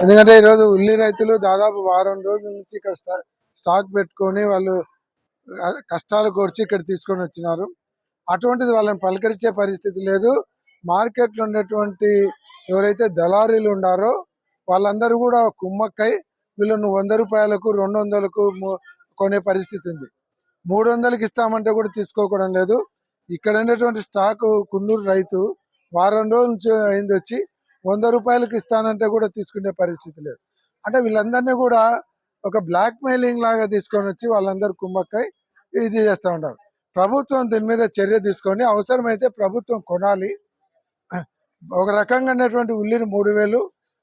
ఎందుకంటే ఈరోజు ఉల్లి రైతులు దాదాపు వారం రోజుల నుంచి ఇక్కడ స్టాక్ పెట్టుకొని వాళ్ళు కష్టాలు కోర్చి ఇక్కడ తీసుకొని వచ్చినారు. అటువంటిది వాళ్ళని పలకరించే పరిస్థితి లేదు. మార్కెట్లో ఉన్నటువంటి ఎవరైతే దళారీలు ఉన్నారో వాళ్ళందరూ కూడా కుమ్మక్కై వీళ్ళను 100 రూపాయలకు 200కు కొనే పరిస్థితి ఉంది. 300కి ఇస్తామంటే కూడా తీసుకోవడం లేదు. ఇక్కడ ఉన్నటువంటి స్టాక్ కున్నూరు రైతు వారం రోజుల నుంచి అయింది వచ్చి 100 రూపాయలకి ఇస్తానంటే కూడా తీసుకునే పరిస్థితి లేదు. అంటే వీళ్ళందరినీ కూడా ఒక బ్లాక్ మెయిలింగ్ లాగా తీసుకొని వచ్చి వాళ్ళందరూ కుమ్మక్కై ఇది చేస్తూ ఉంటారు. ప్రభుత్వం దీని మీద చర్య తీసుకొని అవసరమైతే ప్రభుత్వం కొనాలి. ఒక రకంగా ఉన్నటువంటి ఉల్లిని 3000,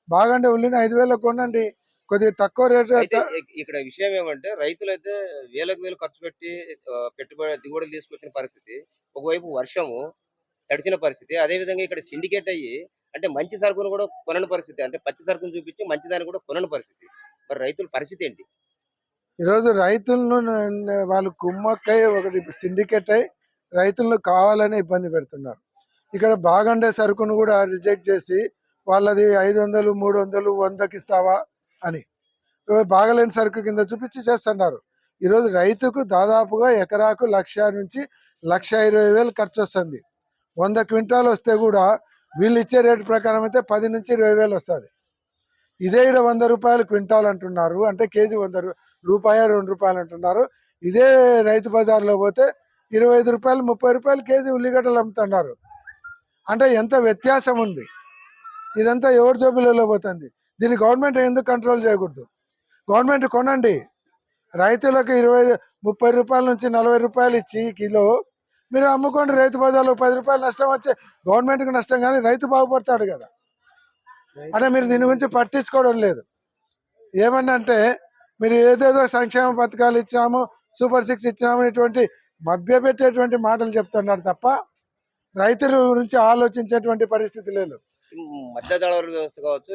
బాగంటే ఉల్లిని 5000 కొనండి, కొద్దిగా తక్కువ రేటు. ఇక్కడ విషయం ఏమంటే రైతులైతే వేలకు వేలు ఖర్చు పెట్టి పెట్టుబడి దిగుబడులు తీసుకొచ్చిన పరిస్థితి, ఒకవైపు వర్షము తడిచిన పరిస్థితి, అదే విధంగా ఇక్కడ సిండికేట్ అయ్యి అంటే మంచి సరుకును కూడా కొనని పరిస్థితి, అంటే పచ్చి సరుకును చూపించి మంచి దాన్ని కూడా కొనని పరిస్థితి. మరి రైతుల పరిస్థితి ఏంటి? ఈరోజు రైతులను వాళ్ళు కుమ్మక్కై ఒకటి సిండికేట్ అయి రైతులను కావాలని ఇబ్బంది పెడుతున్నారు. ఇక్కడ బాగుండే సరుకును కూడా రిజెక్ట్ చేసి వాళ్ళది 500, 300, 100కి ఇస్తావా అని బాగలేని సరుకు కింద చూపించి చేస్తున్నారు. ఈరోజు రైతుకు దాదాపుగా ఎకరాకు 1,00,000 నుంచి 1,20,000 ఖర్చు వస్తుంది. 100 క్వింటాలు వస్తే కూడా వీళ్ళు ఇచ్చే రేటు ప్రకారం అయితే 10 నుంచి 20,000 వస్తుంది. ఇదే ఇక్కడ 100 రూపాయలు క్వింటాల్ అంటున్నారు, అంటే కేజీ 100 రూపాయ 2 రూపాయలు అంటున్నారు. ఇదే రైతు బజార్లో పోతే 25 రూపాయలు 30 రూపాయలు కేజీ ఉల్లిగడ్డలు అమ్ముతున్నారు. అంటే ఎంత వ్యత్యాసం ఉంది. ఇదంతా ఎవరి జోబులలో పోతుంది? దీన్ని గవర్నమెంట్ ఎందుకు కంట్రోల్ చేయకూడదు? గవర్నమెంట్ కొనండి, రైతులకు 30 రూపాయల నుంచి 40 రూపాయలు ఇచ్చి కిలో మీరు అమ్ముకోండి. రైతు బజార్లో 10 రూపాయలు నష్టం వచ్చే గవర్నమెంట్కి నష్టం, కానీ రైతు బాగుపడతాడు కదా. అంటే మీరు దీని గురించి పట్టించుకోవడం లేదు. ఏమన్నా అంటే మీరు ఏదేదో సంక్షేమ పథకాలు ఇచ్చినాము, సూపర్ 6 ఇచ్చినాము, ఇటువంటి మభ్యపెట్టేటువంటి మాటలు చెప్తున్నారు తప్ప రైతుల గురించి ఆలోచించేటువంటి పరిస్థితి లేదు. మధ్య దళారుల వ్యవస్థ కావచ్చు.